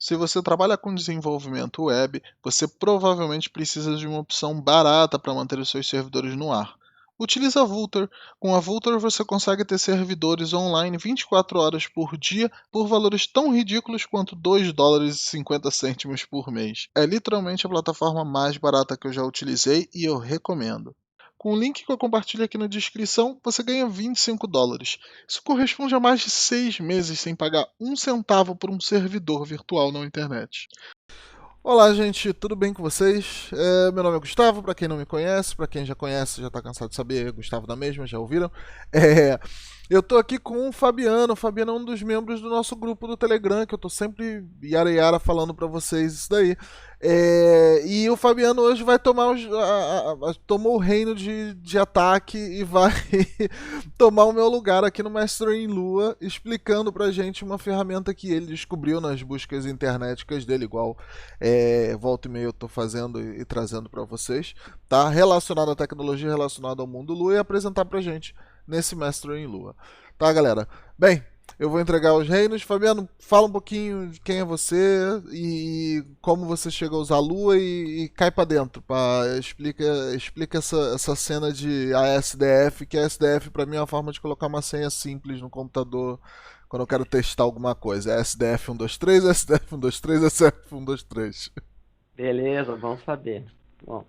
Se você trabalha com desenvolvimento web, você provavelmente precisa de uma opção barata para manter os seus servidores no ar. Utilize a Vultr. Com a Vultr você consegue ter servidores online 24 horas por dia por valores tão ridículos quanto US$ 2,50 por mês. É literalmente a plataforma mais barata que eu já utilizei e eu recomendo. Com o link que eu compartilho aqui na descrição, você ganha US$ 25. Isso corresponde a mais de 6 meses sem pagar um centavo por um servidor virtual na internet. Olá, gente, tudo bem com vocês? Meu nome é Gustavo, para quem não me conhece, para quem já conhece, já tá cansado de saber, Gustavo da mesma, já ouviram? É, eu tô aqui com o Fabiano é um dos membros do nosso grupo do Telegram, que eu tô sempre yara yara falando para vocês isso daí. E o Fabiano hoje vai tomar tomou o reino de ataque e vai tomar o meu lugar aqui no Mestre em Lua, explicando pra gente uma ferramenta que ele descobriu nas buscas internéticas dele, igual volta e meia eu tô fazendo e trazendo para vocês, tá? Relacionado à tecnologia, relacionado ao mundo Lua e apresentar pra gente nesse Mestre em Lua. Tá, galera? Bem, eu vou entregar os reinos. Fabiano, fala um pouquinho de quem é você e como você chegou a usar a Lua e cai pra dentro. Explica essa cena de ASDF, que a ASDF pra mim é uma forma de colocar uma senha simples no computador quando eu quero testar alguma coisa. É SDF 123, SDF 123, SDF 123. Beleza, vamos saber. Bom,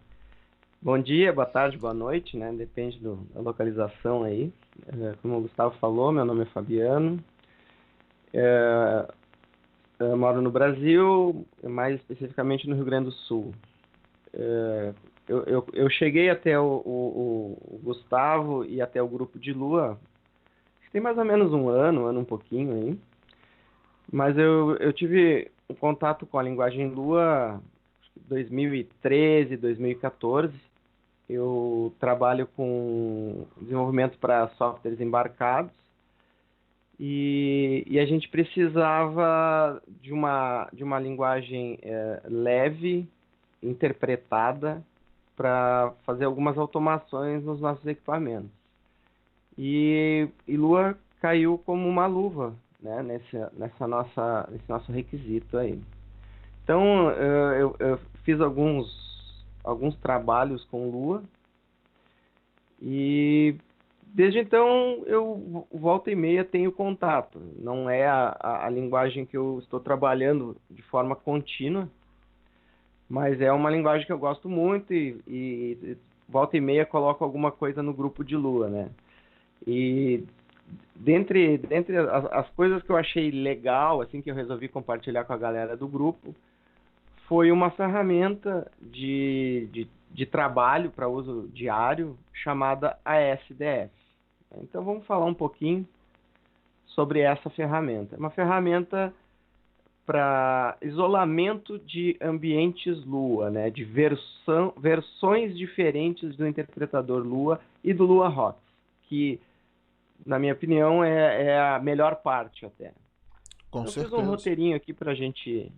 bom dia, boa tarde, boa noite, né? Depende da localização aí. Como o Gustavo falou, meu nome é Fabiano. Eu moro no Brasil, mais especificamente no Rio Grande do Sul. Eu cheguei até o Gustavo e até o grupo de Lua, tem mais ou menos um ano um pouquinho aí. Mas eu tive um contato com a linguagem Lua em 2013, 2014. Eu trabalho com desenvolvimento para softwares embarcados e a gente precisava de uma linguagem leve, interpretada, para fazer algumas automações nos nossos equipamentos. E Lua caiu como uma luva, né, nesse nosso requisito aí. Então, eu fiz alguns trabalhos com Lua e desde então eu volta e meia tenho contato. Não é a linguagem que eu estou trabalhando de forma contínua, mas é uma linguagem que eu gosto muito e volta e meia coloco alguma coisa no grupo de Lua, né? E dentre as coisas que eu achei legal, assim, que eu resolvi compartilhar com a galera do grupo, foi uma ferramenta de trabalho para uso diário chamada ASDF. Então vamos falar um pouquinho sobre essa ferramenta. É uma ferramenta para isolamento de ambientes Lua, né? De versões diferentes do interpretador Lua e do Lua Hot, que, na minha opinião, é a melhor parte até. Com Eu fiz um certeza. roteirinho aqui para gente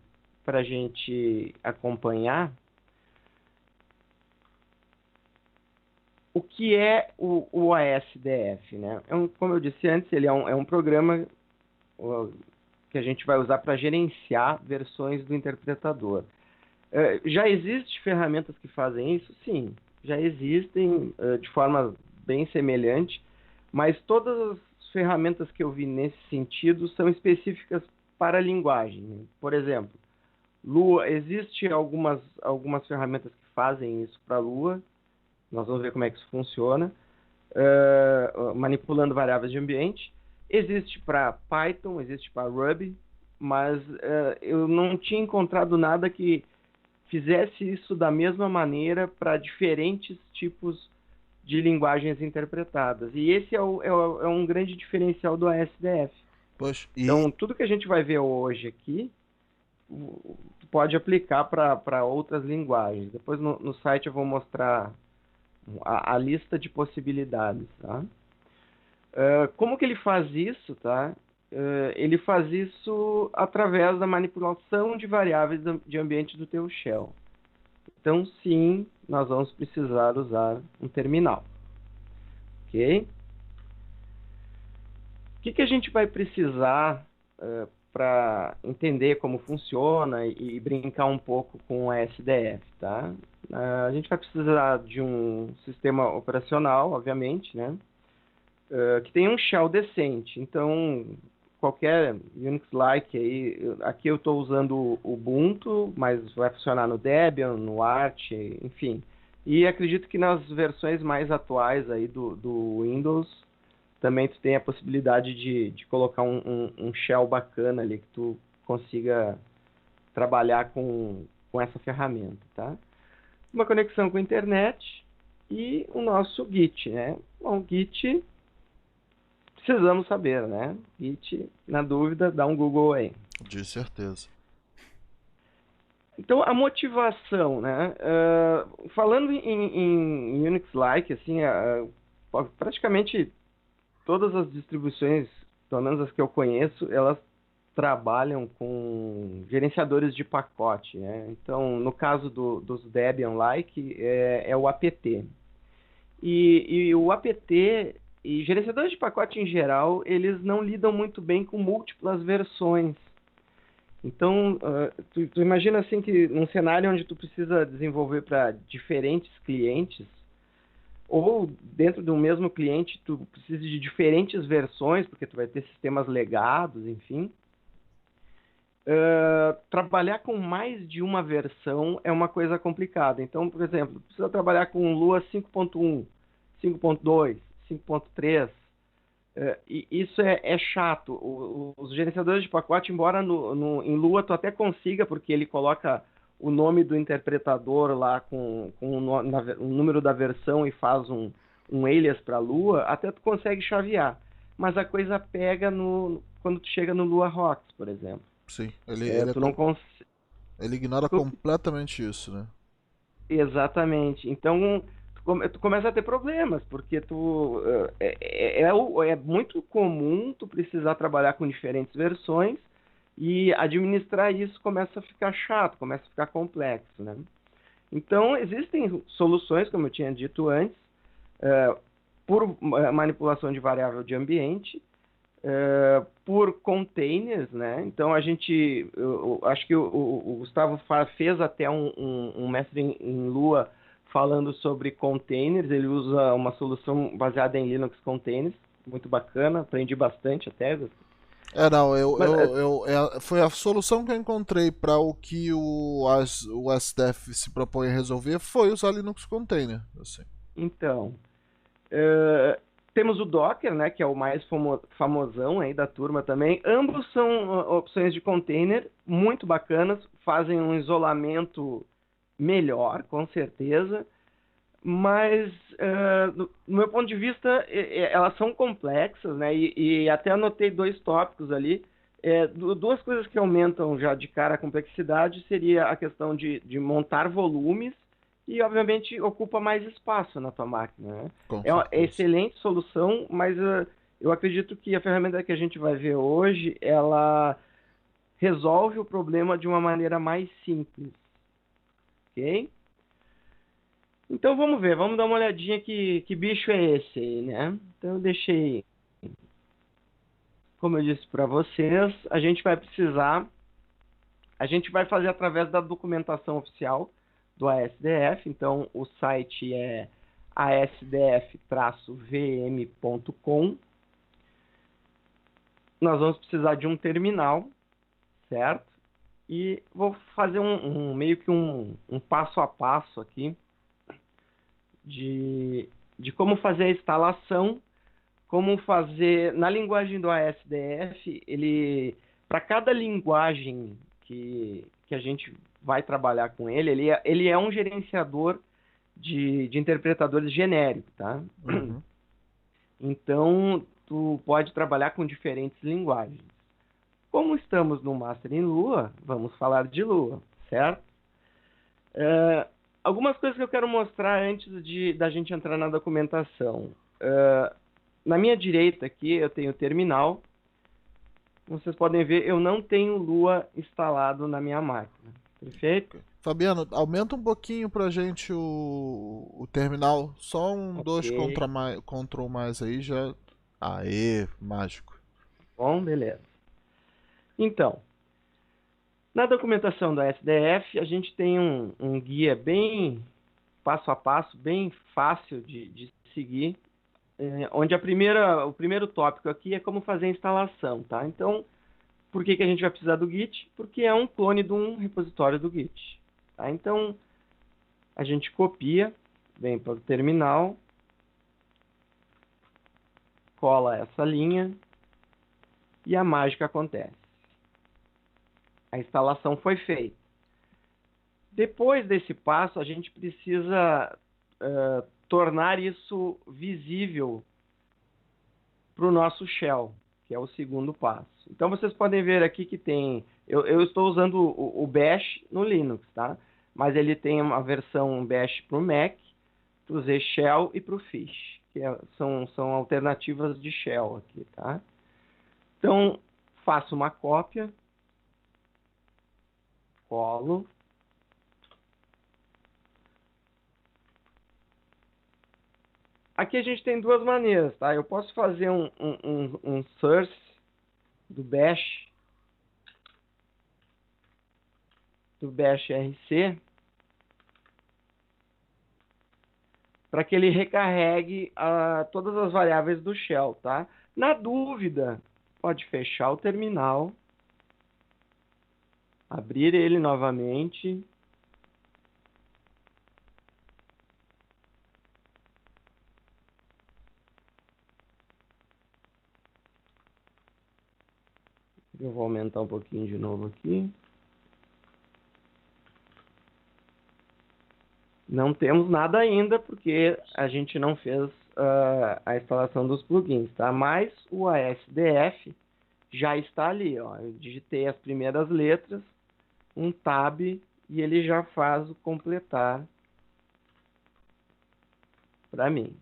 acompanhar. O que é o ASDF, né? Como eu disse antes, ele é um programa que a gente vai usar para gerenciar versões do interpretador. Já existem ferramentas que fazem isso? Sim, já existem de forma bem semelhante, mas todas as ferramentas que eu vi nesse sentido são específicas para a linguagem. Por exemplo, Lua, existe algumas ferramentas que fazem isso para Lua. Nós vamos ver como é que isso funciona, manipulando variáveis de ambiente. Existe para Python, existe para Ruby, mas eu não tinha encontrado nada que fizesse isso da mesma maneira para diferentes tipos de linguagens interpretadas. E esse é um grande diferencial do ASDF. Pois, Então, tudo que a gente vai ver hoje aqui pode aplicar para outras linguagens. Depois no site eu vou mostrar a lista de possibilidades, tá? Como que ele faz isso, tá? Ele faz isso através da manipulação de variáveis de ambiente do teu shell. Então, sim, nós vamos precisar usar um terminal. Ok? O que a gente vai precisar para entender como funciona e brincar um pouco com o SDF, tá? A gente vai precisar de um sistema operacional, obviamente, né? Que tenha um shell decente. Então, qualquer Unix-like aí, aqui eu estou usando o Ubuntu, mas vai funcionar no Debian, no Arch, enfim. E acredito que nas versões mais atuais aí do Windows, também tu tem a possibilidade de colocar um shell bacana ali, que tu consiga trabalhar com essa ferramenta, tá? Uma conexão com a internet e o nosso Git, né? Bom, o Git precisamos saber, né? Git, na dúvida, dá um Google aí. De certeza. Então, a motivação, né? Falando em Unix-like, assim, praticamente todas as distribuições, pelo menos as que eu conheço, elas trabalham com gerenciadores de pacote, né? Então, no caso dos Debian-like, é o apt. E o apt e gerenciadores de pacote em geral, eles não lidam muito bem com múltiplas versões. Então, tu imagina assim que num cenário onde tu precisa desenvolver para diferentes clientes, ou dentro de um mesmo cliente tu precisa de diferentes versões, porque tu vai ter sistemas legados, enfim. Trabalhar com mais de uma versão é uma coisa complicada. Então, por exemplo, precisa trabalhar com Lua 5.1, 5.2, 5.3. E isso é chato. Os gerenciadores de pacote, embora em Lua tu até consiga, porque ele coloca o nome do interpretador lá com o número da versão e faz um alias para Lua, até tu consegue chavear. Mas a coisa pega quando tu chega no Lua Rocks, por exemplo. Sim, Tu não ele ignora completamente isso, né? Exatamente. Então, tu começa a ter problemas, porque é muito comum tu precisar trabalhar com diferentes versões e administrar isso começa a ficar chato, começa a ficar complexo, né? Então, existem soluções, como eu tinha dito antes, por manipulação de variável de ambiente, por containers, né? Então eu acho que o Gustavo fez até um mestre em Lua falando sobre containers. Ele usa uma solução baseada em Linux Containers, muito bacana, aprendi bastante até. Não, Mas, foi a solução que eu encontrei para o que o SDF se propõe a resolver foi usar Linux Container. Assim. Então, temos o Docker, né, que é o mais famosão aí da turma também. Ambos são opções de container muito bacanas, fazem um isolamento melhor, com certeza, mas do meu ponto de vista elas são complexas, né, e até anotei 2 tópicos ali. Duas coisas que aumentam já de cara a complexidade seria a questão de montar volumes e, obviamente, ocupa mais espaço na tua máquina, né? É uma excelente solução, mas eu acredito que a ferramenta que a gente vai ver hoje, ela resolve o problema de uma maneira mais simples, ok? Então vamos ver, vamos dar uma olhadinha que bicho é esse aí, né? Então eu deixei, como eu disse para vocês, a gente vai fazer através da documentação oficial do ASDF. Então o site é asdf-vm.com. Nós vamos precisar de um terminal, certo? E vou fazer meio que um passo a passo aqui de como fazer a instalação, como fazer na linguagem do ASDF. Para cada linguagem que a gente vai trabalhar com ele é um gerenciador de interpretadores genérico, tá? Uhum. Então, tu pode trabalhar com diferentes linguagens. Como estamos no Master em Lua, vamos falar de Lua, certo? Algumas coisas que eu quero mostrar antes da gente entrar na documentação. Na minha direita aqui, eu tenho o terminal. Como vocês podem ver, eu não tenho Lua instalado na minha máquina. Perfeito? Fabiano, aumenta um pouquinho pra gente o terminal. Só um 2 Ctrl mais aí já. Aê, mágico. Bom, beleza. Então, na documentação do SDF, a gente tem um guia bem passo a passo, bem fácil de seguir, onde o primeiro tópico aqui é como fazer a instalação, tá? Então, por que a gente vai precisar do Git? Porque é um clone de um repositório do Git. Tá? Então, a gente copia, vem para o terminal, cola essa linha e a mágica acontece. A instalação foi feita. Depois desse passo, a gente precisa tornar isso visível para o nosso shell, que é o segundo passo. Então, vocês podem ver aqui que tem... Eu estou usando o Bash no Linux, tá? Mas ele tem uma versão Bash para o Mac, para o Z Shell e para o Fish, que são alternativas de shell aqui, tá? Então, faço uma cópia, colo, aqui a gente tem duas maneiras, tá? Eu posso fazer um source do Bash RC para que ele recarregue todas as variáveis do shell, tá? Na dúvida, pode fechar o terminal, abrir ele novamente, eu vou aumentar um pouquinho de novo aqui. Não temos nada ainda, porque a gente não fez a instalação dos plugins, tá? Mas o ASDF já está ali, ó. Eu digitei as primeiras letras, um tab, e ele já faz o completar para mim.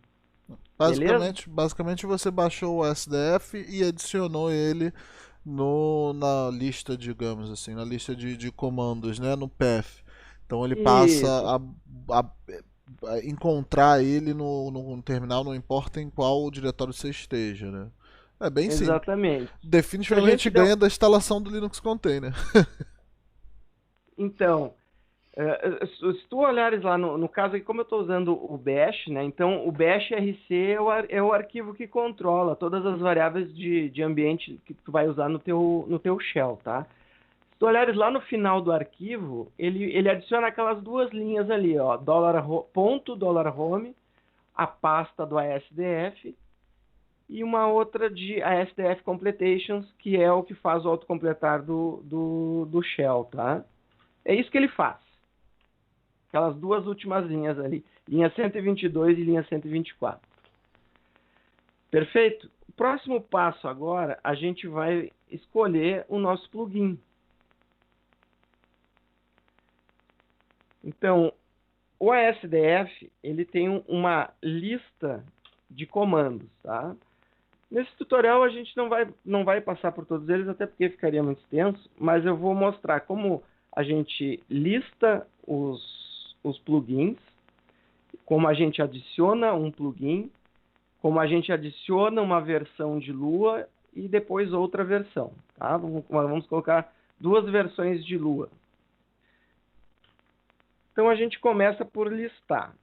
Basicamente você baixou o SDF e adicionou ele na lista, digamos assim, na lista de comandos, né? No path. Então ele passa a encontrar ele no terminal, não importa em qual diretório você esteja, né? É bem simples. Exatamente. Definitivamente ganha da instalação do Linux Container. Então, se tu olhares lá, no caso aqui, como eu estou usando o Bash, né? Então o Bash RC é o arquivo que controla todas as variáveis de ambiente que tu vai usar no teu shell, tá? Se tu olhares lá no final do arquivo, ele adiciona aquelas duas linhas ali, ó, $home, a pasta do ASDF, e uma outra de ASDF Completations, que é o que faz o autocompletar do shell, tá? É isso que ele faz. Aquelas duas últimas linhas ali, linha 122 e linha 124. Perfeito? O próximo passo agora, a gente vai escolher o nosso plugin. Então, o ASDF, ele tem uma lista de comandos, tá? Nesse tutorial a gente não vai passar por todos eles, até porque ficaria muito extenso, mas eu vou mostrar como a gente lista os plugins, como a gente adiciona um plugin, como a gente adiciona uma versão de Lua e depois outra versão, tá? Vamos colocar duas versões de Lua. Então a gente começa por listar.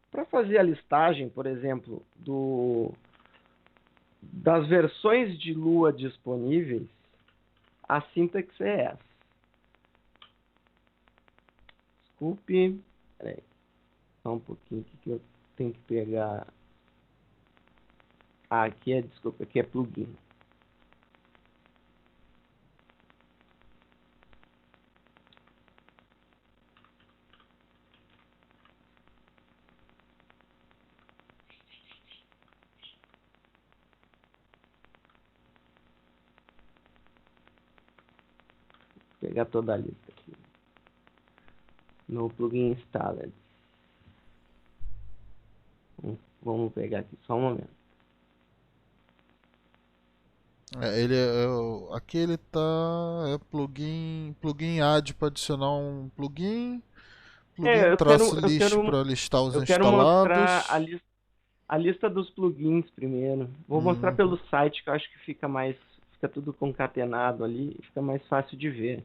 Para fazer a listagem, por exemplo, das versões de Lua disponíveis, a sintaxe é essa. Desculpe, peraí, só um pouquinho que eu tenho que pegar. Aqui é, desculpa, aqui é plugin. Vou pegar toda a lista aqui. No plugin installed. Vamos pegar aqui só um momento. Aqui ele tá plugin add para adicionar um plugin traço list para listar os instalados. Eu quero mostrar a lista dos plugins primeiro. Vou mostrar pelo site, que eu acho que fica mais fica tudo concatenado ali e fica mais fácil de ver.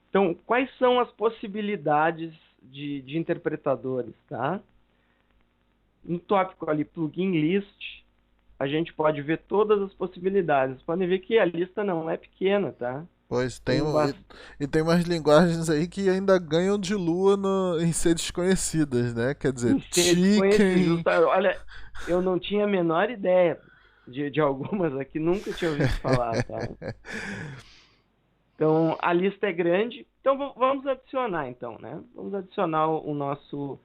Então, quais são as possibilidades de interpretadores, tá? No tópico ali, plugin list, a gente pode ver todas as possibilidades. Podem ver que a lista não é pequena, tá? Pois tem, Tem e tem umas linguagens aí que ainda ganham de lua em ser desconhecidas, né? Quer dizer, ser desconhecido. chicken. Olha, eu não tinha a menor ideia de algumas aqui, nunca tinha ouvido falar, tá? Então, a lista é grande. Então, vamos adicionar, então, né? Vamos adicionar o nosso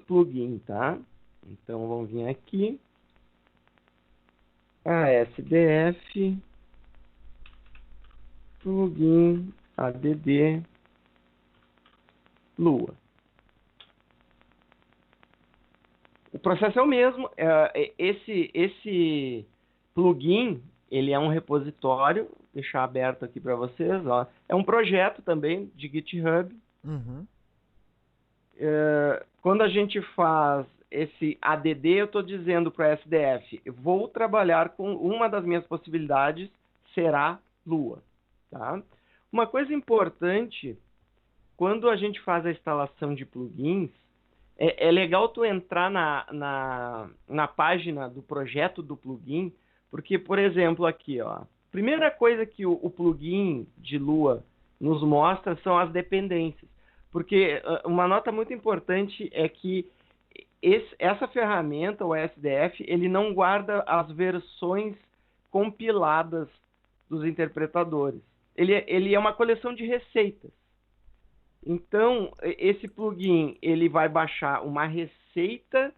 plugin, tá? Então, vamos vir aqui. ASDF, plugin, ADD, Lua. O processo é o mesmo. Esse plugin, ele é um repositório. Vou deixar aberto aqui para vocês. Ó. É um projeto também de GitHub. Uhum. Quando a gente faz esse ADD, eu estou dizendo para o SDF, eu vou trabalhar com uma das minhas possibilidades, será Lua. Tá? Uma coisa importante, quando a gente faz a instalação de plugins, é legal tu entrar na página do projeto do plugin, porque, por exemplo, aqui, ó, primeira coisa que o plugin de Lua nos mostra são as dependências. Porque uma nota muito importante é que essa ferramenta, o SDF, ele não guarda as versões compiladas dos interpretadores. Ele é uma coleção de receitas. Então, esse plugin ele vai baixar uma receita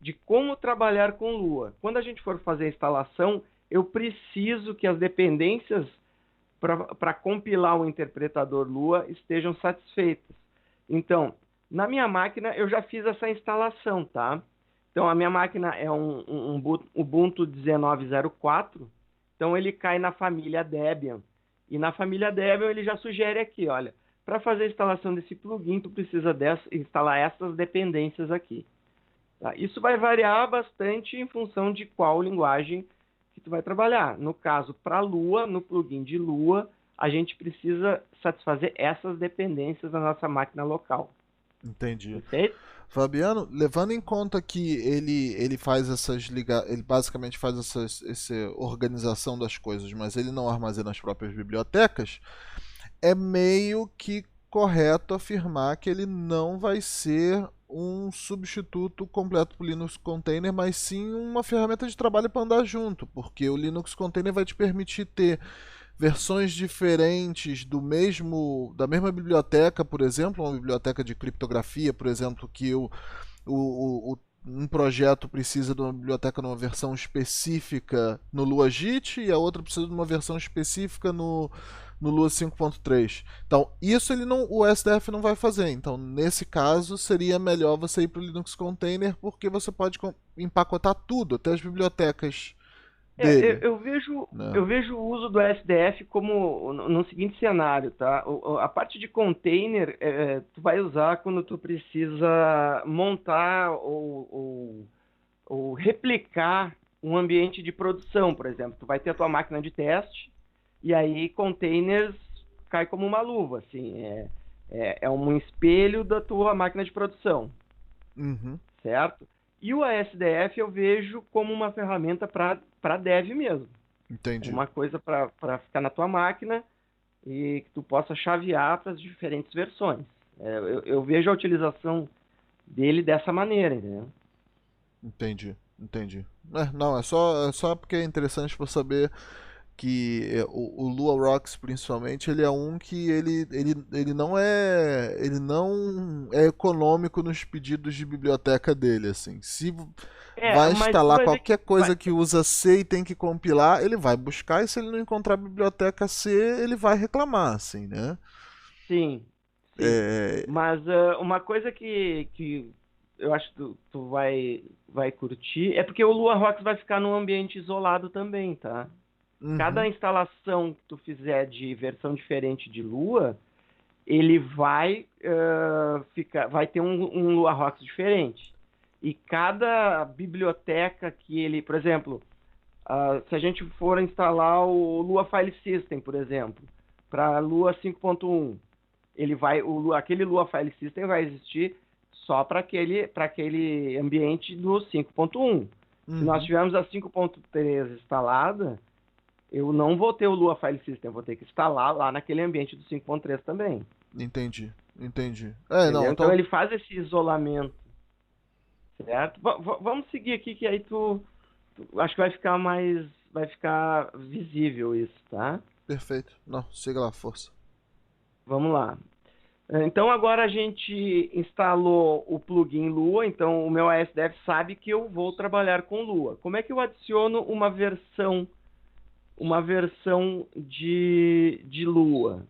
de como trabalhar com Lua. Quando a gente for fazer a instalação, eu preciso que as dependências para compilar o interpretador Lua estejam satisfeitas. Então, na minha máquina, eu já fiz essa instalação, tá? Então, a minha máquina é um Ubuntu 19.04, então ele cai na família Debian. E na família Debian ele já sugere aqui, olha, para fazer a instalação desse plugin, tu precisa instalar essas dependências aqui. Tá? Isso vai variar bastante em função de qual linguagem que tu vai trabalhar. No caso, para Lua, no plugin de Lua, a gente precisa satisfazer essas dependências da nossa máquina local. Entendi. Perfeito? Fabiano, levando em conta que ele faz ele basicamente faz essa organização das coisas, mas ele não armazena as próprias bibliotecas, é meio que correto afirmar que ele não vai ser um substituto completo para o Linux Container, mas sim uma ferramenta de trabalho para andar junto, porque o Linux Container vai te permitir ter versões diferentes da mesma biblioteca, por exemplo, uma biblioteca de criptografia, por exemplo, que um projeto precisa de uma biblioteca numa versão específica no LuaJIT e a outra precisa de uma versão específica no Lua 5.3. Então, isso o SDF não vai fazer. Então, nesse caso, seria melhor você ir para o Linux Container, porque você pode empacotar tudo, até as bibliotecas dele. Eu vejo o uso do SDF como no seguinte cenário, tá? A parte de container tu vai usar quando tu precisa montar ou replicar um ambiente de produção, por exemplo. Tu vai ter a tua máquina de teste e aí containers cai como uma luva, assim. É um espelho da tua máquina de produção, certo? E o ASDF eu vejo como uma ferramenta para dev mesmo. Entendi. Uma coisa para ficar na tua máquina e que tu possa chavear para as diferentes versões. Eu vejo a utilização dele dessa maneira, entendeu? Entendi. Não, é só porque é interessante para saber que o Lua Rocks, principalmente, ele é um que ele não é econômico nos pedidos de biblioteca dele, assim. Se vai instalar qualquer coisa que usa C e tem que compilar, ele vai buscar, e se ele não encontrar a biblioteca C, ele vai reclamar, assim, né? Sim. Mas uma coisa que eu acho que tu vai curtir é porque o Lua Rocks vai ficar num ambiente isolado também, tá? Cada instalação que tu fizer de versão diferente de Lua, ele vai ter um Lua Rocks diferente. E cada biblioteca que ele, por exemplo, Se a gente for instalar o Lua File System, por exemplo, para Lua 5.1, aquele Lua File System vai existir só para aquele ambiente do 5.1. Se nós tivermos a 5.3 instalada, eu não vou ter o Lua File System, eu vou ter que instalar lá naquele ambiente do 5.3 também. Entendi. Não, então ele faz esse isolamento, certo? Vamos seguir aqui, que aí acho que vai ficar visível isso, tá? Perfeito. Não, siga lá, força. Vamos lá. Então agora a gente instalou o plugin Lua, então o meu ASDF sabe que eu vou trabalhar com Lua. Como é que eu adiciono uma versão de Lua?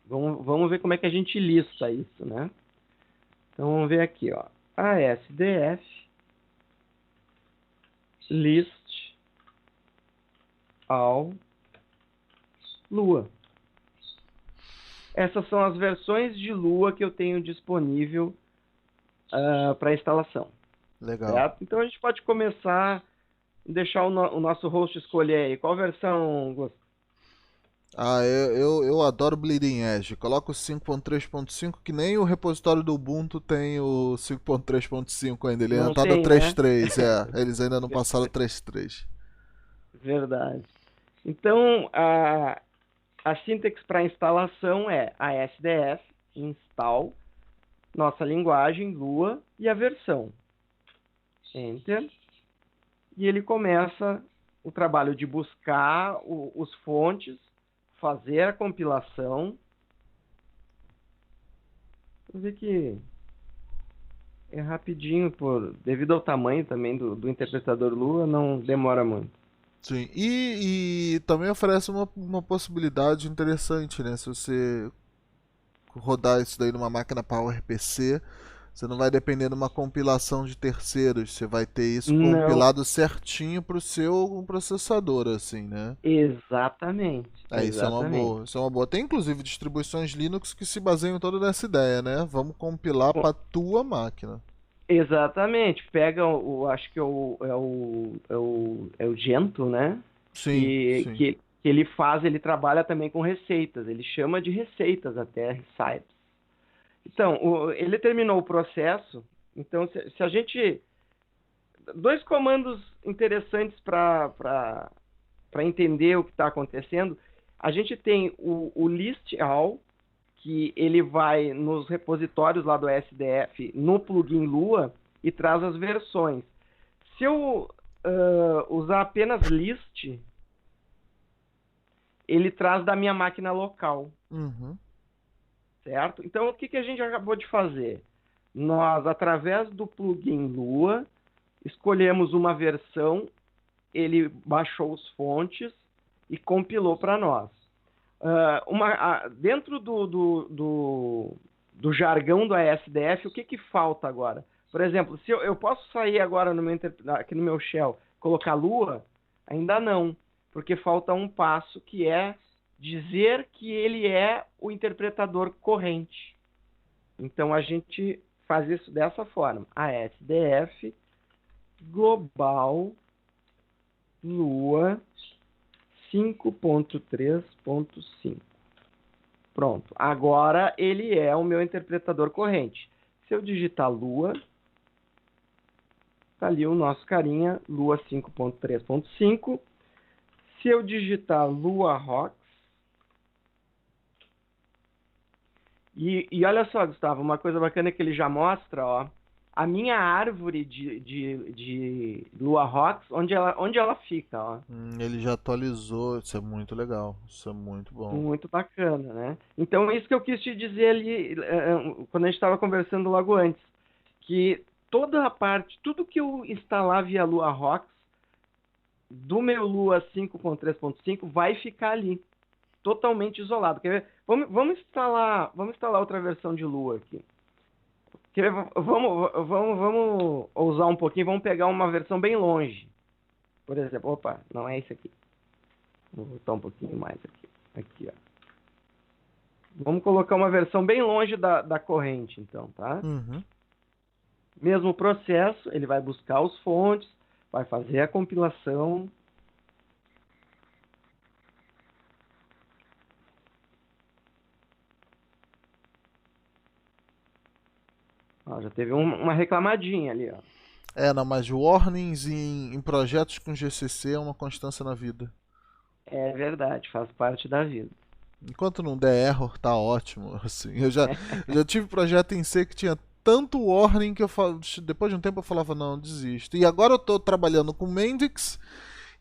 Vamos ver como é que a gente lista isso, né? Então vamos ver aqui, ó. ASDF list all Lua. Essas são as versões de Lua que eu tenho disponível para instalação. Legal. Certo? Então a gente pode começar, deixar o nosso host escolher aí. Qual versão, Gustavo? Eu adoro Bleeding Edge. Coloca o 5.3.5, que nem o repositório do Ubuntu tem o 5.3.5 ainda. Ele ainda tá no 3.3, né? Eles ainda não passaram o 3.3. Verdade. Então, a sintaxe para instalação é ASDF install, nossa linguagem, Lua, e a versão. Enter. E ele começa o trabalho de buscar os fontes, fazer a compilação. Vou ver que é rapidinho, devido ao tamanho também do interpretador Lua, não demora muito. Sim, e também oferece uma possibilidade interessante, né? Se você rodar isso daí numa máquina PowerPC, você não vai depender de uma compilação de terceiros, você vai ter isso compilado certinho para o seu processador, assim, né? Exatamente. Isso é uma boa. Tem inclusive distribuições Linux que se baseiam toda nessa ideia, né? Vamos compilar para tua máquina. Exatamente. Pega acho que é o Gentoo, né? Sim, que ele trabalha também com receitas. Ele chama de receitas até, recipes. Então, ele terminou o processo. Então, se a gente... Dois comandos interessantes para entender o que está acontecendo. A gente tem o list all, que ele vai nos repositórios lá do SDF, no plugin Lua, e traz as versões. Se eu usar apenas list, ele traz da minha máquina local. Certo? Então, o que a gente acabou de fazer? Nós, através do plugin Lua, escolhemos uma versão, ele baixou as fontes e compilou para nós. Dentro do jargão do ASDF, o que falta agora? Por exemplo, se eu posso sair agora aqui no meu shell, colocar Lua? Ainda não, porque falta um passo, que é dizer que ele é o interpretador corrente. Então a gente faz isso dessa forma: ASDF global Lua 5.3.5. Pronto. Agora ele é o meu interpretador corrente. Se eu digitar Lua, tá ali o nosso carinha, Lua 5.3.5. Se eu digitar Lua Rocks, e olha só, Gustavo, uma coisa bacana que ele já mostra, ó, a minha árvore de Lua Rocks, onde ela fica, ó. Ele já atualizou, isso é muito legal, isso é muito bom. Muito bacana, né? Então, isso que eu quis te dizer ali, quando a gente estava conversando logo antes, que toda a parte, tudo que eu instalar via Lua Rocks, do meu Lua 5.3.5, vai ficar ali, totalmente isolado. Quer ver? Vamos instalar outra versão de Lua aqui. Quer ver? Vamos ousar um pouquinho, vamos pegar uma versão bem longe. Por exemplo, opa, não é isso aqui. Vou botar um pouquinho mais aqui. Aqui, ó. Vamos colocar uma versão bem longe da corrente, então, tá? Mesmo processo, ele vai buscar os fontes, vai fazer a compilação, Ó, já teve uma reclamadinha ali, ó. Não, mas warnings em projetos com GCC é uma constância na vida. É verdade, faz parte da vida. Enquanto não der error, tá ótimo. Assim, eu já tive projeto em C que tinha tanto warning que depois de um tempo eu falava, não, desisto. E agora eu tô trabalhando com Mendix,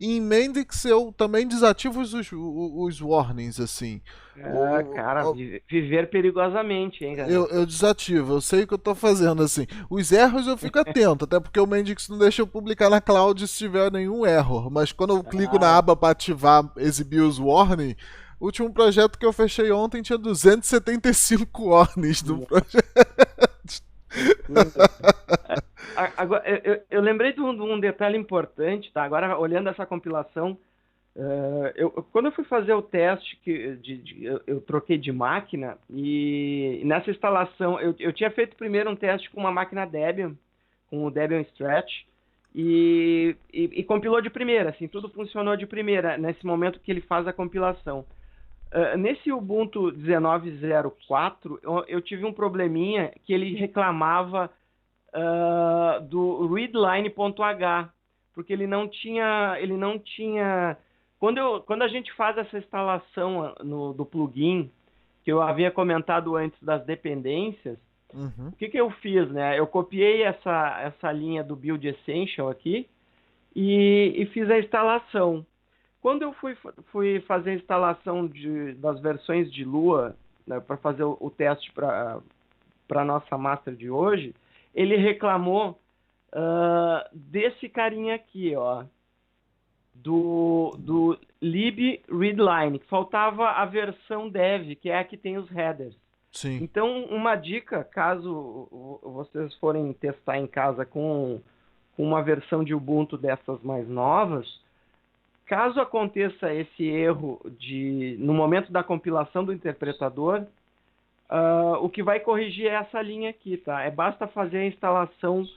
e em Mendix eu também desativo os warnings, assim. Ah, cara, viver perigosamente, hein, cara? Eu desativo, eu sei o que eu tô fazendo, assim. Os erros eu fico atento, até porque o Mendix não deixa eu publicar na cloud se tiver nenhum erro. Mas quando eu clico na Ah, aba para ativar, exibir os warnings, o último projeto que eu fechei ontem tinha 275 warnings do projeto. loucura. Agora, eu lembrei de um detalhe importante, tá? Agora, olhando essa compilação, quando eu fui fazer o teste, eu troquei de máquina, e nessa instalação, eu tinha feito primeiro um teste com uma máquina Debian, com o Debian Stretch, e compilou de primeira, assim, tudo funcionou de primeira, nesse momento que ele faz a compilação. Nesse Ubuntu 19.04, eu tive um probleminha que ele reclamava do readline.h, porque ele não tinha. Quando a gente faz essa instalação do plugin, que eu havia comentado antes das dependências, Uhum. o que eu fiz, né? Eu copiei essa linha do Build Essential aqui e fiz a instalação. Quando eu fui fazer a instalação das versões de Lua, né, para fazer o teste para a nossa master de hoje, ele reclamou desse carinha aqui, ó, do lib readline, que faltava a versão dev, que é a que tem os headers. Sim. Então, uma dica, caso vocês forem testar em casa com uma versão de Ubuntu dessas mais novas, caso aconteça esse erro no momento da compilação do interpretador, o que vai corrigir é essa linha aqui, tá? Basta fazer a instalação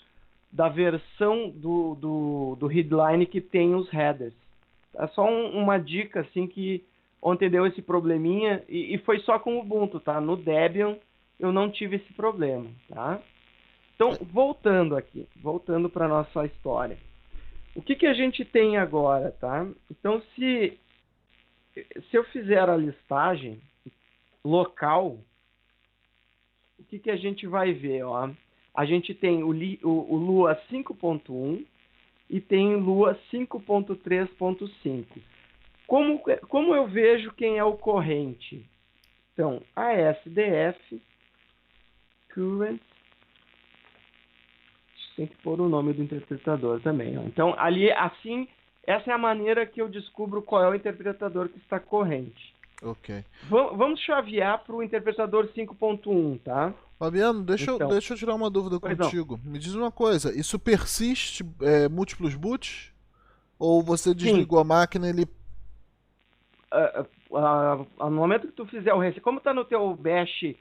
da versão do readline que tem os headers. É só uma dica, assim, que ontem deu esse probleminha, e foi só com o Ubuntu, tá? No Debian eu não tive esse problema, tá? Então, voltando para nossa história. O que a gente tem agora, tá? Então, se eu fizer a listagem local, o que a gente vai ver, ó? A gente tem o Lua 5.1 e tem o Lua 5.3.5. Como eu vejo quem é o corrente? Então, ASDF current, tem que pôr o nome do interpretador também, ó. Então, ali, assim, essa é a maneira que eu descubro qual é o interpretador que está corrente. Ok. Vamos chavear para o interpretador 5.1, tá? Fabiano, deixa Então, eu tirar uma dúvida pois não. contigo. Me diz uma coisa, isso persiste múltiplos boots? Ou você Sim. desligou a máquina e ele... No momento que tu fizer o reset, como está no teu bash,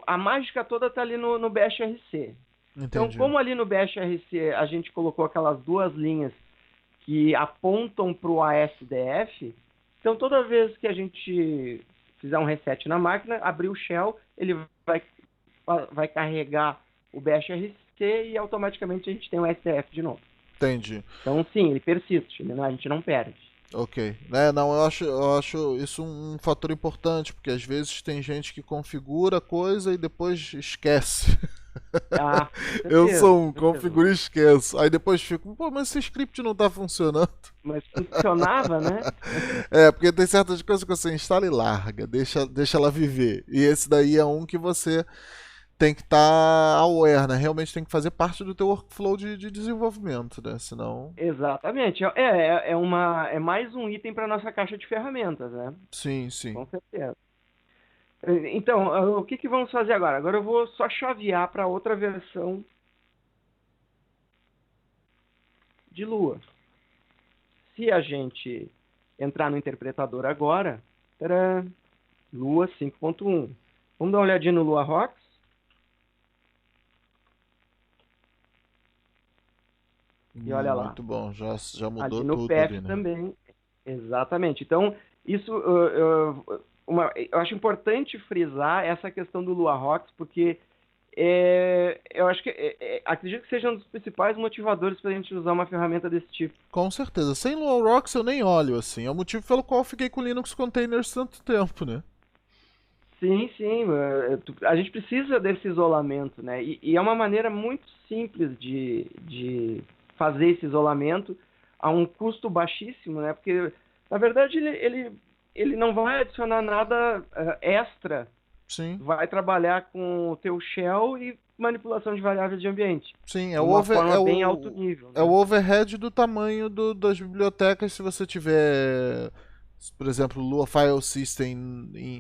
a mágica toda está ali no bash RC. Entendi. Então, como ali no bash RC a gente colocou aquelas duas linhas que apontam para o ASDF, então toda vez que a gente fizer um reset na máquina, abrir o shell, ele vai carregar o bash RC e automaticamente a gente tem o SDF de novo. Entendi. Então, sim, ele persiste, a gente não perde. Ok. Não, eu acho isso um fator importante, porque às vezes tem gente que configura a coisa e depois esquece. Eu sou configuro e esqueço. Aí depois fico, pô, mas esse script não tá funcionando. Mas funcionava, né? Porque tem certas coisas que você instala e larga, deixa ela viver. E esse daí é um que você tem que estar aware, né? Realmente tem que fazer parte do teu workflow de desenvolvimento, né? Senão... Exatamente. É mais um item para nossa caixa de ferramentas, né? Sim, sim. Com certeza. Então, o que vamos fazer agora? Agora eu vou só chavear para outra versão de Lua. Se a gente entrar no interpretador agora, tcharam, Lua 5.1. Vamos dar uma olhadinha no Lua Rocks. E olha lá. Muito bom, já mudou ali no tudo PF ali, né? também. Exatamente. Então, isso eu acho importante frisar essa questão do Lua Rocks, porque Eu acho que acredito que seja um dos principais motivadores para a gente usar uma ferramenta desse tipo. Com certeza. Sem LualRocks eu nem olho, assim. É o motivo pelo qual eu fiquei com Linux Containers tanto tempo, né? Sim, sim. A gente precisa desse isolamento, né? E é uma maneira muito simples de fazer esse isolamento a um custo baixíssimo, né? Porque, na verdade, ele não vai adicionar nada extra. Sim, Vai trabalhar com o teu shell e manipulação de variáveis de ambiente. sim. De uma forma bem alto nível, É o né? overhead do tamanho das bibliotecas se você tiver, por exemplo, Lua File System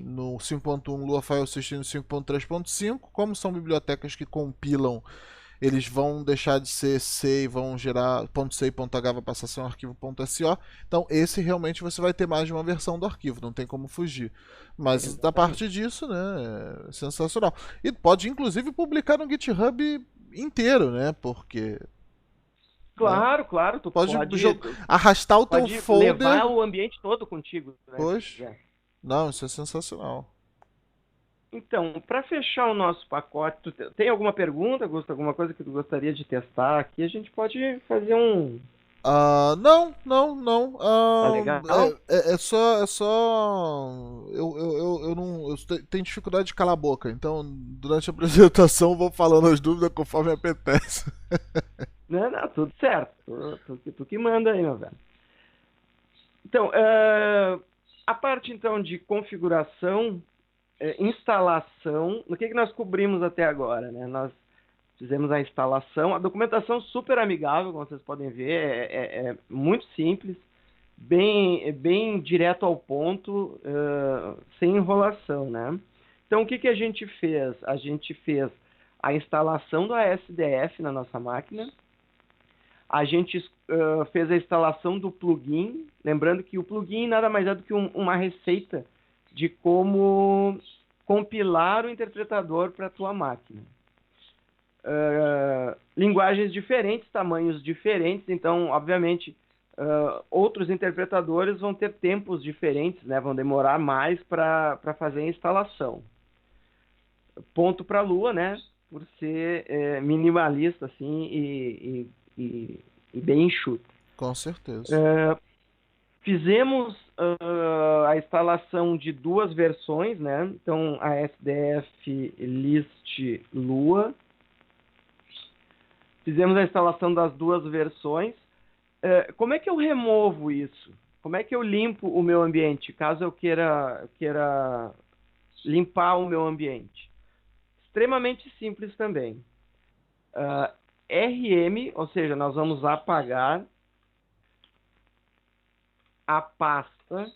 no 5.1, Lua File System no 5.3.5. Como são bibliotecas que compilam, eles vão deixar de ser C e vão gerar .c e .h vai passar a ser um arquivo .so. Então esse realmente você vai ter mais de uma versão do arquivo, não tem como fugir. Mas da parte Exatamente. disso, né, é sensacional. E pode inclusive publicar no GitHub inteiro, né? Porque, né, Claro, claro, tu pode pode, arrastar o teu pode levar folder. o ambiente todo contigo, né, se Pois, quiser. não, isso é sensacional. Então, para fechar o nosso pacote, tem alguma pergunta, Augusto? Alguma coisa que tu gostaria de testar aqui? A gente pode fazer um. Não, não, não. Tá legal? É só. Eu não. Tenho dificuldade de calar a boca, então durante a apresentação eu vou falando as dúvidas conforme apetece. Não, não, tudo certo. Tu que manda aí, meu velho. Então, a parte então de configuração, instalação, o que nós cobrimos até agora, né? Nós fizemos a instalação, a documentação super amigável, como vocês podem ver, é muito simples, bem direto ao ponto, sem enrolação, né? Então, o que a gente fez? A gente fez a instalação do ASDF na nossa máquina, a gente fez a instalação do plugin, lembrando que o plugin nada mais é do que uma receita de como compilar o interpretador para a tua máquina. Linguagens diferentes, tamanhos diferentes, então, obviamente, outros interpretadores vão ter tempos diferentes, né? Vão demorar mais para fazer a instalação. Ponto para a Lua, né? Por ser minimalista assim e bem enxuto. Com certeza. Fizemos a instalação de duas versões, né? Então, a SDF List Lua. Fizemos a instalação das duas versões. Como é que eu removo isso? Como é que eu limpo o meu ambiente, caso eu queira limpar o meu ambiente? Extremamente simples também. RM, ou seja, nós vamos apagar a pasta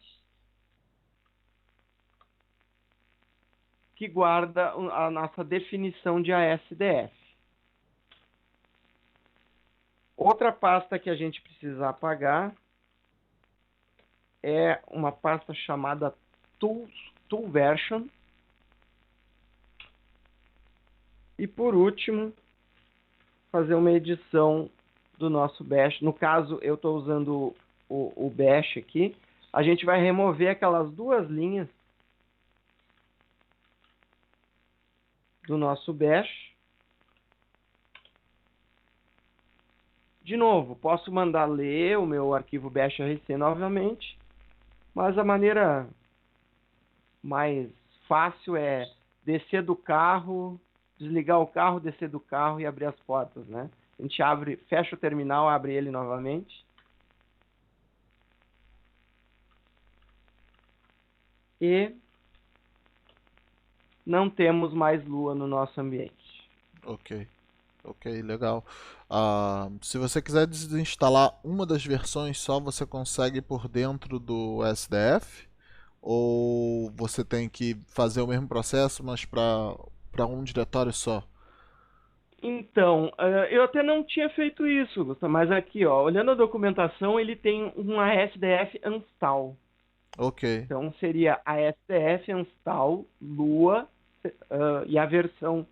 que guarda a nossa definição de ASDF. Outra pasta que a gente precisa apagar é uma pasta chamada Tool Version. E por último, fazer uma edição do nosso bash. No caso, eu estou usando o bash aqui. A gente vai remover aquelas duas linhas do nosso bash. De novo, posso mandar ler o meu arquivo bash.rc novamente, mas a maneira mais fácil é descer do carro, desligar o carro, descer do carro e abrir as portas, né? A gente fecha o terminal, abre ele novamente. E não temos mais Lua no nosso ambiente. Ok. Ok, legal. Se você quiser desinstalar uma das versões só, você consegue por dentro do SDF? Ou você tem que fazer o mesmo processo, mas para um diretório só? Então, eu até não tinha feito isso, Gustavo, mas aqui, ó, olhando a documentação, ele tem uma SDF install. Ok, Então, seria a SDF install Lua e a versão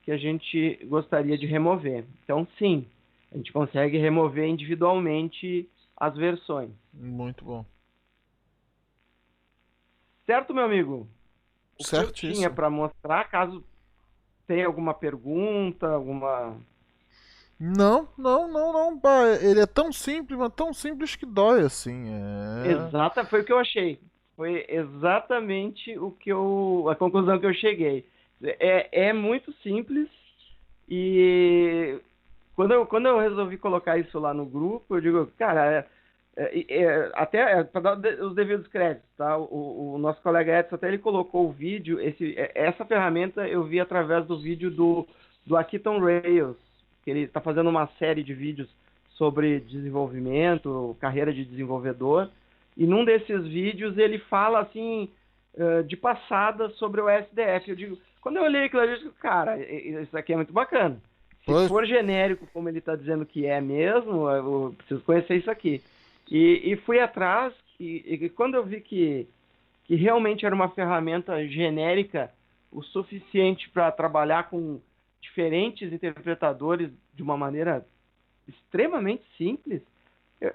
que a gente gostaria de remover. Então, sim, a gente consegue remover individualmente as versões. muito bom. Certo, meu amigo? O que eu tinha Certíssimo. para mostrar, caso tem alguma pergunta, alguma... Não, não, não, não. Pá, ele é tão simples, mas tão simples que dói, assim. É. Exata, foi o que eu achei. Foi exatamente a conclusão que eu cheguei. É muito simples e quando eu resolvi colocar isso lá no grupo, eu digo, cara, até para dar os devidos créditos, tá? O nosso colega Edson até ele colocou o vídeo, essa ferramenta eu vi através do vídeo do Akiton Rails, que ele está fazendo uma série de vídeos sobre desenvolvimento, carreira de desenvolvedor, e num desses vídeos ele fala assim, de passada sobre o SDF. Eu digo, quando eu olhei aquilo ali, eu digo, cara, isso aqui é muito bacana. Se Pois. for genérico, como ele está dizendo que é mesmo, eu preciso conhecer isso aqui. E fui atrás, e quando eu vi que realmente era uma ferramenta genérica o suficiente para trabalhar com diferentes interpretadores de uma maneira extremamente simples,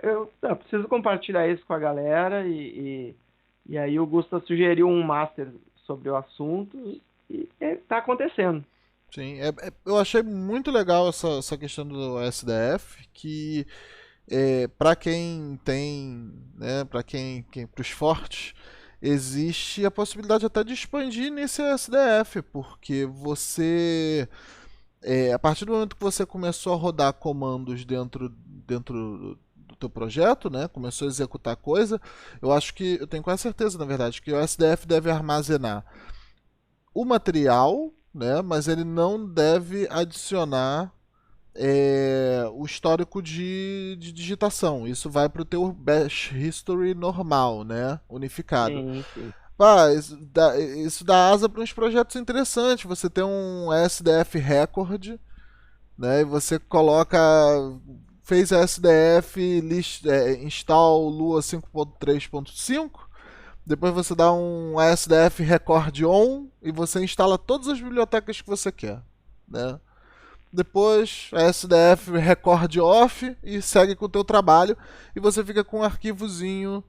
eu preciso compartilhar isso com a galera e aí o Gusta sugeriu um master sobre o assunto e está acontecendo. Sim, eu achei muito legal essa questão do SDF, que para quem tem, né, para para os fortes, existe a possibilidade até de expandir nesse SDF, porque a partir do momento que você começou a rodar comandos dentro do teu projeto, né, começou a executar coisa, eu tenho quase certeza, na verdade, que o SDF deve armazenar o material, né, mas ele não deve adicionar o histórico de digitação. Isso vai para o teu Bash History normal, né, unificado. Sim, sim. Pá, isso dá asa para uns projetos interessantes. Você tem um SDF Record, né, e você coloca... Fez a SDF install Lua 5.3.5. Depois você dá um ASDF Record On e você instala todas as bibliotecas que você quer, né? Depois ASDF Record Off e segue com o teu trabalho e você fica com um arquivozinho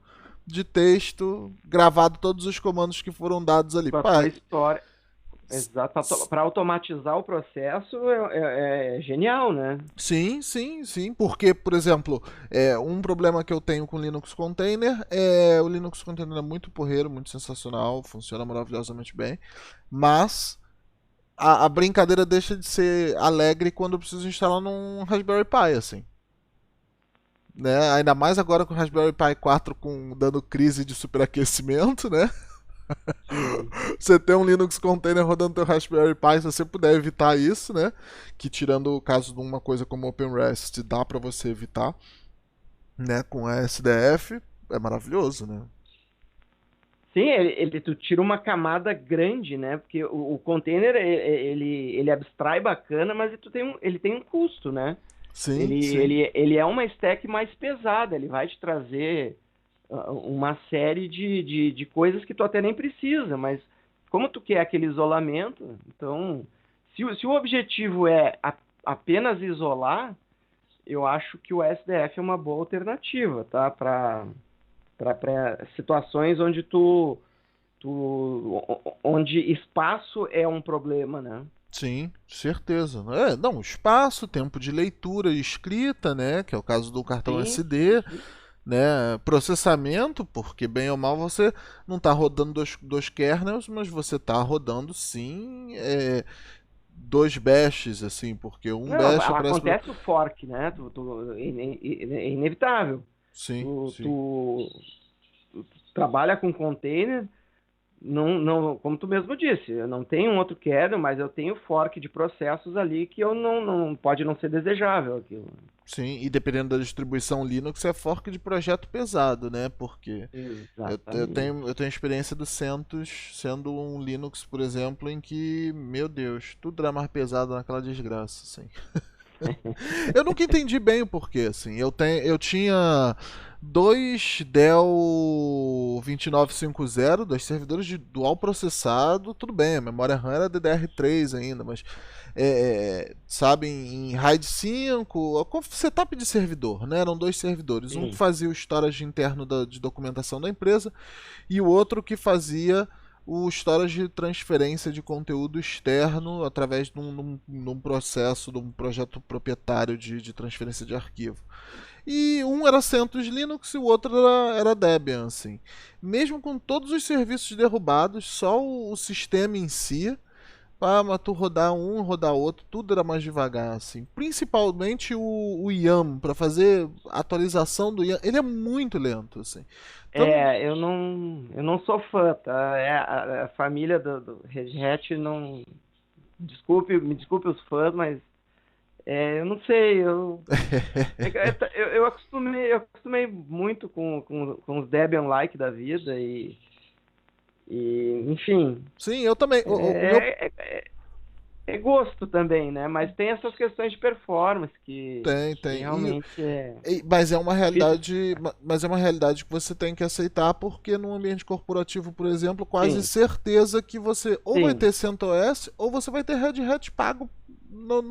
de texto gravado todos os comandos que foram dados ali. Com a tua história. Exato. Para automatizar o processo é genial, né? Sim, sim, sim. Porque, por exemplo, um problema que eu tenho com o Linux Container é o Linux Container é muito porreiro, muito sensacional, funciona maravilhosamente bem, mas a brincadeira deixa de ser alegre quando eu preciso instalar num Raspberry Pi, assim. Né? Ainda mais agora com o Raspberry Pi 4 dando crise de superaquecimento, né? Sim. Você tem um Linux Container rodando teu Raspberry Pi, se você puder evitar isso, né? Que tirando o caso de uma coisa como OpenRest, dá para você evitar, né? Com a SDF, é maravilhoso, né? Sim, tu tira uma camada grande, né? Porque o container, ele abstrai bacana, mas ele tem um custo, né? Sim, sim. Ele é uma stack mais pesada, ele vai te trazer uma série de coisas que tu até nem precisa, mas como tu quer aquele isolamento, então, se o objetivo é apenas isolar, eu acho que o SDF é uma boa alternativa, tá? Para situações onde espaço é um problema, né? Sim, certeza. Não, espaço, tempo de leitura e escrita, né? Que é o caso do cartão Sim, SD, né? Processamento, porque bem ou mal você não está rodando dois kernels, mas você está rodando sim dois bashes, assim, porque um não, bash aparece pro... acontece o fork, né? É inevitável. Sim, Tu, sim. tu, tu trabalha com container, não, como tu mesmo disse, eu não tenho um outro kernel, mas eu tenho fork de processos ali que eu não pode não ser desejável aquilo. Sim, e dependendo da distribuição Linux é fork de projeto pesado, né? Porque Exatamente. eu tenho experiência do CentOS sendo um Linux, por exemplo, em que, meu Deus, tudo era mais pesado naquela desgraça, assim. Eu nunca entendi bem o porquê, assim. Eu tinha dois Dell 2950, dois servidores de dual processado, tudo bem, a memória RAM era DDR3 ainda, mas sabe, em RAID 5, com setup de servidor, né? Eram dois servidores, um que Sim. fazia o storage interno de documentação da empresa e o outro que fazia o storage de transferência de conteúdo externo através de um processo, de um projeto proprietário de transferência de arquivo. E um era CentOS Linux e o outro era Debian, assim. Mesmo com todos os serviços derrubados, só o sistema em si, mas tu rodar um, rodar outro, tudo era mais devagar, assim. Principalmente o YAM, para fazer atualização do YAM, ele é muito lento, assim. Então, Eu não sou fã, tá? A família do Red Hat não. Me desculpe os fãs, mas eu não sei, eu acostumei muito com os Debian-like da vida enfim, sim, eu também. O meu é gosto também, né? Mas tem essas questões de performance que tem. realmente é Mas é uma difícil. realidade, mas é uma realidade que você tem que aceitar, porque no ambiente corporativo, por exemplo, quase Sim, certeza que você ou vai sim, ter CentOS ou você vai ter Red Hat pago no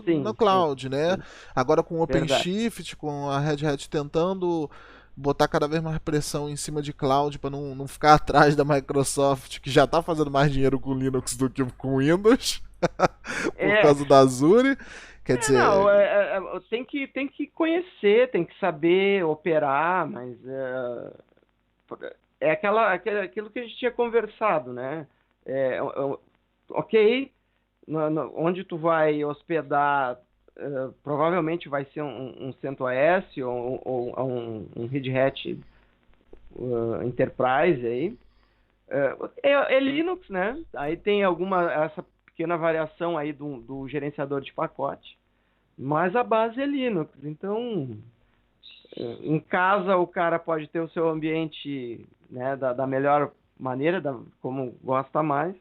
sim, sim, cloud, né? sim, Agora com o verdade. OpenShift, com a Red Hat tentando botar cada vez mais pressão em cima de cloud para não ficar atrás da Microsoft, que já está fazendo mais dinheiro com Linux do que com Windows, por É, causa da Azure. Quer não, dizer, tem que conhecer, tem que saber operar, mas aquilo que a gente tinha conversado, né? Ok, onde tu vai hospedar, provavelmente vai ser um CentOS ou um Red Hat Enterprise aí. É Linux, né? Aí tem essa pequena variação aí do gerenciador de pacote, mas a base é Linux. Então, em casa o cara pode ter o seu ambiente, né, da melhor maneira, como gosta mais,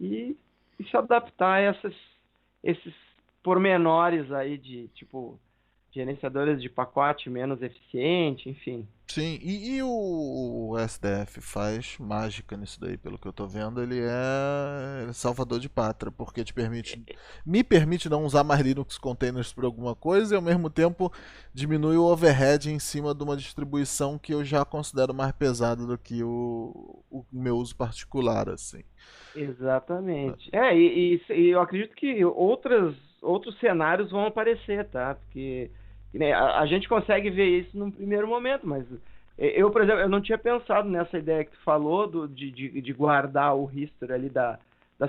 e, e se adaptar a esses pormenores aí de tipo gerenciadores de pacote menos eficiente, enfim. sim, e o SDF faz mágica nisso daí, pelo que eu tô vendo, ele é salvador de pátria, porque me permite não usar mais Linux containers por alguma coisa e ao mesmo tempo diminui o overhead em cima de uma distribuição que eu já considero mais pesada do que o meu uso particular, assim. Exatamente. E eu acredito que outros cenários vão aparecer, tá? Porque né, a gente consegue ver isso num primeiro momento, mas eu, por exemplo, eu não tinha pensado nessa ideia que tu falou de guardar o history ali da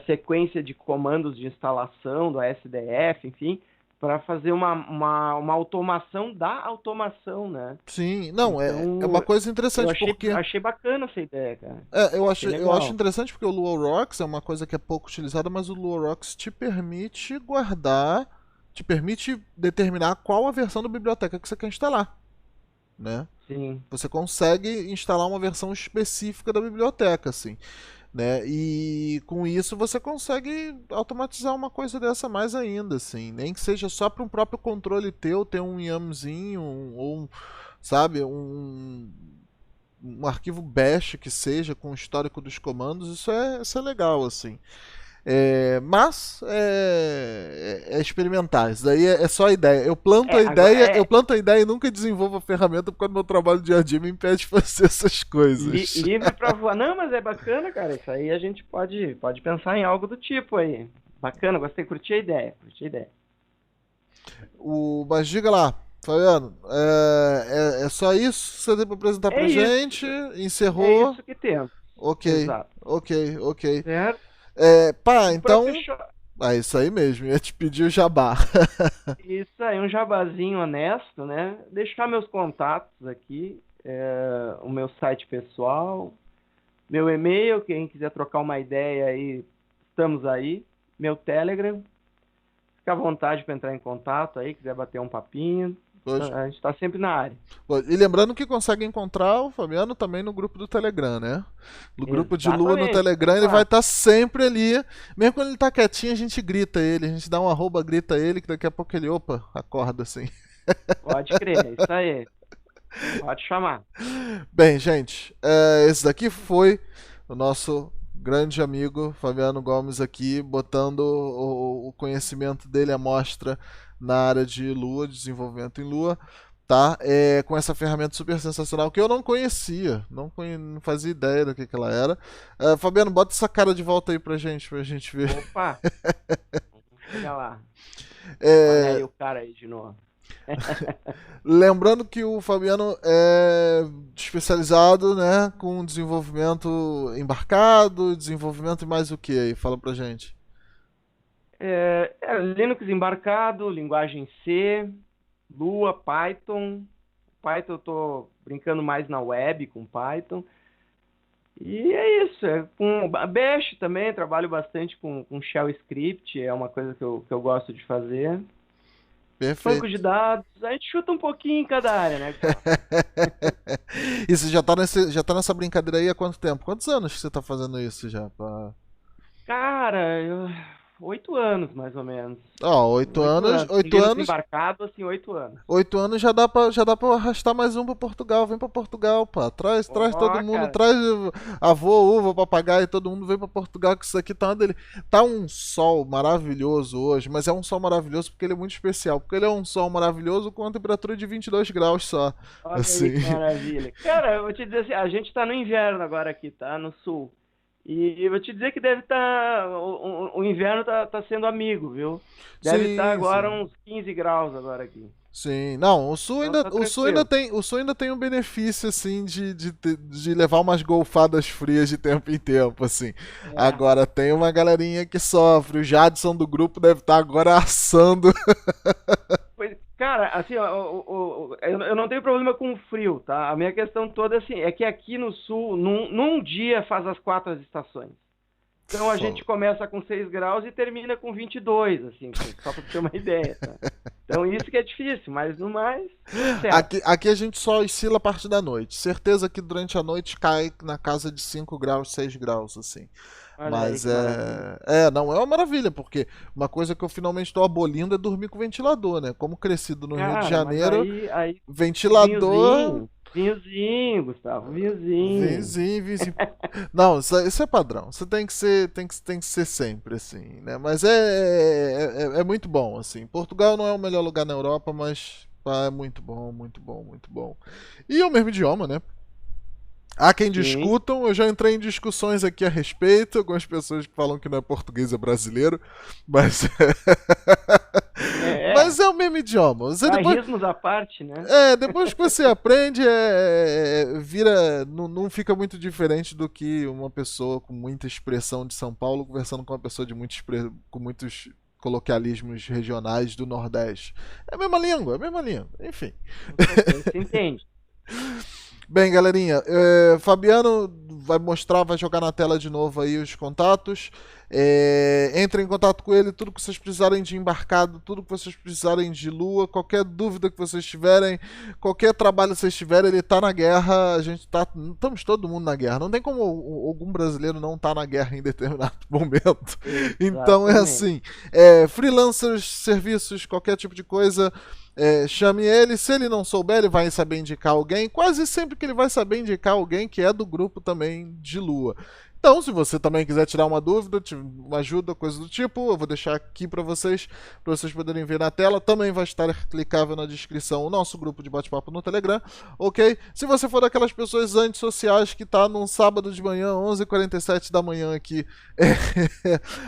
sequência de comandos de instalação, do SDF, enfim, para fazer uma automação da automação, né? Sim, não, é Então, uma coisa eu interessante achei, porque achei bacana essa ideia, cara. Achei eu acho legal. interessante porque o LuaRocks é uma coisa que é pouco utilizada, mas o LuaRocks te permite guardar, te permite determinar qual a versão da biblioteca que você quer instalar, né? Sim. Você consegue instalar uma versão específica da biblioteca, assim, né? E com isso você consegue automatizar uma coisa dessa mais ainda, assim, nem que seja só para um próprio controle teu, ter um YAMLzinho, sabe, um arquivo bash que seja com o histórico dos comandos, isso é legal, assim. Mas é experimentar, isso daí é só ideia. Agora, Eu planto a ideia e nunca desenvolvo a ferramenta porque o meu trabalho dia a dia me impede de fazer essas coisas. livre para voar. Não, mas é bacana, cara. Isso aí a gente pode pensar em algo do tipo aí. Bacana, gostei, curti a ideia. Curti a ideia. Mas diga lá, Fabiano, é só isso que você tem para apresentar É pra isso. gente? É Encerrou? isso que temos. Ok, Exato. ok. Certo? Pá, E para então. fechar, É isso aí mesmo, ia te pedir o jabá. isso aí, um jabazinho honesto, né? Deixar meus contatos aqui, o meu site pessoal, meu e-mail, quem quiser trocar uma ideia aí, estamos aí. Meu Telegram, fica à vontade para entrar em contato aí, quiser bater um papinho. Pois. A gente está sempre na área. E lembrando que consegue encontrar o Fabiano também no grupo do Telegram, né? No grupo de Lua no Exatamente, Telegram, estamos ele vai lá. estar sempre ali. Mesmo quando ele tá quietinho, a gente grita ele, a gente dá um arroba, grita ele, que daqui a pouco ele, opa, acorda assim. Pode crer, é isso aí. Pode chamar. Bem, gente, esse daqui foi o nosso grande amigo Fabiano Gomes aqui, botando o conhecimento dele à mostra na área de Lua, desenvolvimento em Lua. tá? Com essa ferramenta super sensacional que eu não conhecia, não fazia ideia do que ela era. Fabiano, bota essa cara de volta aí pra gente ver. Opa, vamos chegar lá. Olha É, aí o cara aí de novo. lembrando que o Fabiano é especializado, né, com desenvolvimento embarcado, desenvolvimento e mais o que aí? Fala pra gente. Linux embarcado, linguagem C, Lua, Python. Python eu tô brincando mais na web com Python. E é isso. Com Bash também, trabalho bastante com Shell Script, é uma coisa que eu gosto de fazer. Banco de Perfeito. dados, a gente chuta um pouquinho em cada área, né, Gustavo? E você já tá nessa brincadeira aí há quanto tempo? Quantos anos que você tá fazendo isso já? Cara, 8 anos mais ou menos. Ó, oito Oito anos, anos. Com oito Linux anos, embarcado, assim, 8 anos. 8 anos já dá pra arrastar mais um pra Portugal. Vem pra Portugal, pá. Traz todo Ó, mundo, cara. traz avô, uva, papagaio, todo mundo vem pra Portugal, que isso aqui tá dele. Tá um sol maravilhoso hoje, mas é um sol maravilhoso porque ele é muito especial. Porque ele é um sol maravilhoso com uma temperatura de 22 graus só. Olha aí Assim. que maravilha. Cara, eu vou te dizer assim, a gente tá no inverno agora aqui, tá? No sul. E eu vou te dizer que deve estar. O inverno tá sendo amigo, viu? Deve estar Sim, agora sim. uns 15 graus agora aqui. Sim, não, o Sul Então ainda, tá o Sul ainda tranquilo. tem, o Sul ainda tem um benefício assim de levar umas golfadas frias de tempo em tempo, assim. É. Agora tem uma galerinha que sofre. O Jadson do grupo deve estar agora assando. Pois, cara, assim, ó, eu não tenho problema com o frio, tá? A minha questão toda assim, é que aqui no sul, num dia faz as 4 estações. Então a gente começa com 6 graus e termina com 22, assim, só pra ter uma ideia, tá? Então isso que é difícil, mas no mais, tudo certo. Aqui a gente só oscila a parte da noite. Certeza que durante a noite cai na casa de 5 graus, 6 graus, assim. Olha aí Mas que maravilha. não é uma maravilha, porque uma coisa que eu finalmente estou abolindo é dormir com ventilador, né? Como crescido no Rio de Cara, mas Janeiro, aí ventilador. vinhozinho, Gustavo, vinhozinho. Vizinho, vizinho. Não, isso é padrão. Você tem que ser sempre, assim, né? Mas é muito bom, assim. Portugal não é o melhor lugar na Europa, mas pá, é muito bom, muito bom, muito bom. E é o mesmo idioma, né? Há quem Sim, discutam, eu já entrei em discussões aqui a respeito, algumas pessoas que falam que não é português, é brasileiro, mas é, mas é o mesmo idioma. Você depois, bairrismos à parte, né? depois que você aprende, vira, não fica muito diferente do que uma pessoa com muita expressão de São Paulo conversando com uma pessoa com muitos coloquialismos regionais do Nordeste. É a mesma língua, é a mesma língua. Enfim. Com certeza, se entende. Bem, galerinha, Fabiano vai jogar na tela de novo aí os contatos. Entrem em contato com ele, tudo que vocês precisarem de embarcado, tudo que vocês precisarem de lua, qualquer dúvida que vocês tiverem, qualquer trabalho que vocês tiverem, ele tá na guerra, estamos todo mundo na guerra. Não tem como algum brasileiro não estar na guerra em determinado momento. Então é Exatamente. assim, freelancers, serviços, qualquer tipo de coisa, chame ele. Se ele não souber, ele vai saber indicar alguém. Quase sempre que ele vai saber indicar alguém que é do grupo também de Lua. Então, se você também quiser tirar uma dúvida, uma ajuda, coisa do tipo, eu vou deixar aqui para vocês poderem ver na tela. Também vai estar clicável na descrição o nosso grupo de bate-papo no Telegram, ok? Se você for daquelas pessoas antissociais que tá num sábado de manhã, 11h47 da manhã aqui,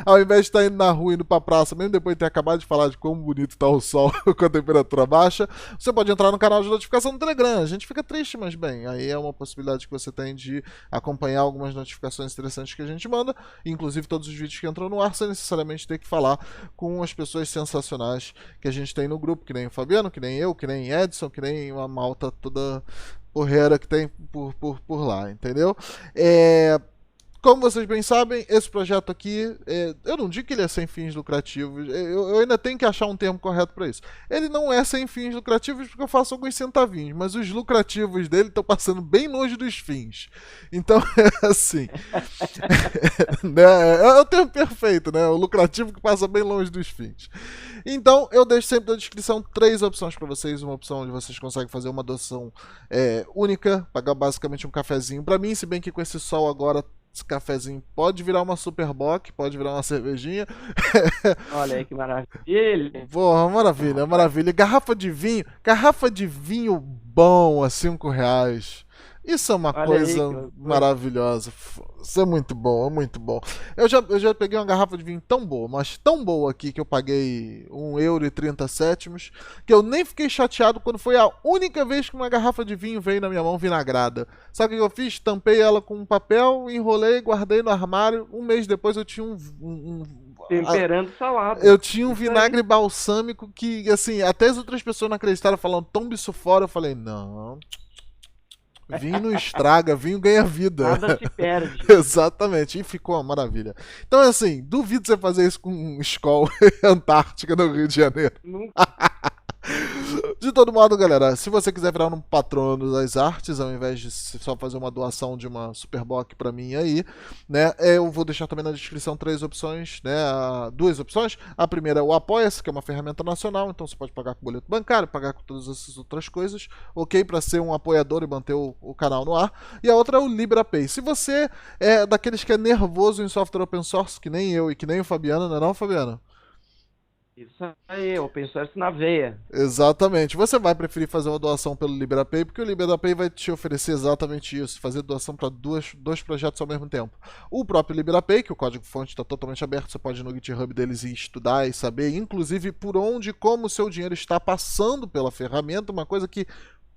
ao invés de estar indo na rua, indo pra praça, mesmo depois de ter acabado de falar de como bonito tá o sol com a temperatura baixa, você pode entrar no canal de notificação do Telegram. A gente fica triste, mas bem, aí é uma possibilidade que você tem de acompanhar algumas notificações interessantes que a gente manda, inclusive todos os vídeos que entram no ar, sem necessariamente ter que falar com as pessoas sensacionais que a gente tem no grupo, que nem o Fabiano, que nem eu, que nem Edson, que nem uma malta toda porreira que tem por lá, entendeu? Como vocês bem sabem, esse projeto aqui, eu não digo que ele é sem fins lucrativos, eu ainda tenho que achar um termo correto para isso. Ele não é sem fins lucrativos porque eu faço alguns centavinhos, mas os lucrativos dele estão passando bem longe dos fins. Então, é assim, né, é o termo perfeito, né? O lucrativo que passa bem longe dos fins. Então, eu deixo sempre na descrição 3 opções para vocês. Uma opção onde vocês conseguem fazer uma doação única, pagar basicamente um cafezinho para mim, se bem que com esse sol agora esse cafezinho pode virar uma Superboc, pode virar uma cervejinha. Olha aí que maravilha. Porra, maravilha, maravilha. Garrafa de vinho bom a R$ 5. Isso é uma Olha aí coisa maravilhosa. Isso é muito bom, é muito bom. Eu já peguei uma garrafa de vinho tão boa, mas tão boa aqui, que eu paguei €1,30, que eu nem fiquei chateado quando foi a única vez que uma garrafa de vinho veio na minha mão vinagrada. Sabe o que eu fiz? Tampei ela com um papel, enrolei, guardei no armário. Um mês depois eu tinha temperando salada. eu tinha um Isso vinagre balsâmico que, assim, até as outras pessoas não acreditaram, falando, tombe isso fora. Eu falei, não, vinho não estraga, vinho ganha vida. Nada se perde. Exatamente, e ficou uma maravilha. Então, assim, duvido você fazer isso com um Skol Antártica no Rio de Janeiro. Nunca. De todo modo, galera, se você quiser virar um patrono das artes, ao invés de só fazer uma doação de uma Superboc pra mim aí, né, eu vou deixar também na descrição 3 opções, né, 2 opções. A primeira é o Apoia-se, que é uma ferramenta nacional, então você pode pagar com boleto bancário, pagar com todas essas outras coisas, ok, pra ser um apoiador e manter o canal no ar. E a outra é o LibraPay. Se você é daqueles que é nervoso em software open source, que nem eu e que nem o Fabiano, não é não, Fabiano? Isso aí, open source na veia. Exatamente. Você vai preferir fazer uma doação pelo LibraPay, porque o LibraPay vai te oferecer exatamente isso, fazer doação para dois projetos ao mesmo tempo. O próprio LibraPay, que o código-fonte está totalmente aberto, você pode ir no GitHub deles e estudar e saber, inclusive, por onde e como o seu dinheiro está passando pela ferramenta, uma coisa que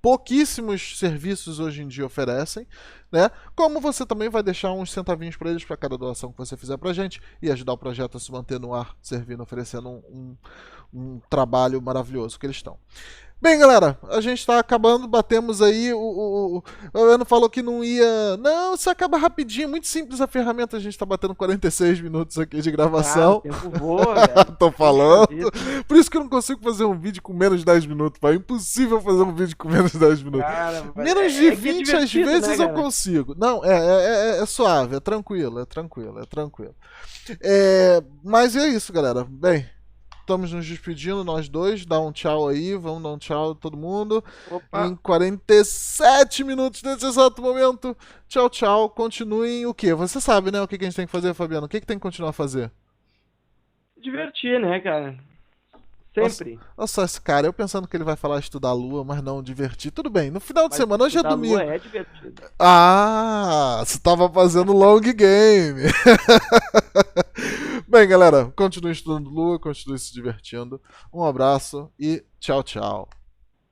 pouquíssimos serviços hoje em dia oferecem, né? Como você também vai deixar uns centavinhos para eles para cada doação que você fizer pra gente e ajudar o projeto a se manter no ar, servindo, oferecendo um trabalho maravilhoso que eles estão. Bem, galera, a gente tá acabando, batemos aí, o Ano falou que não ia... Não, isso acaba rapidinho, muito simples a ferramenta, a gente tá batendo 46 minutos aqui de gravação. O tempo voa, velho. Tô falando. Por isso que eu não consigo fazer um vídeo com menos de 10 minutos, pai. É impossível fazer um vídeo com menos de 10 minutos. Cara, menos de 20 às divertido, vezes né, eu cara? consigo. Não, é suave, é tranquilo. Mas é isso, galera. Bem, estamos nos despedindo, nós dois. Dá um tchau aí, vamos dar um tchau todo mundo. Opa, Em 47 minutos nesse exato momento. Tchau, tchau. Continuem o quê? Você sabe, né, o que a gente tem que fazer, Fabiano? O que tem que continuar a fazer? divertir, né, cara? Sempre. Olha só esse cara, eu pensando que ele vai falar estudar a lua, mas não, divertir. Tudo bem, no final de Mas semana, hoje é estudar domingo. lua é divertido. Ah, você tava fazendo long game. Bem, galera, continue estudando lua, continue se divertindo. Um abraço e tchau, tchau.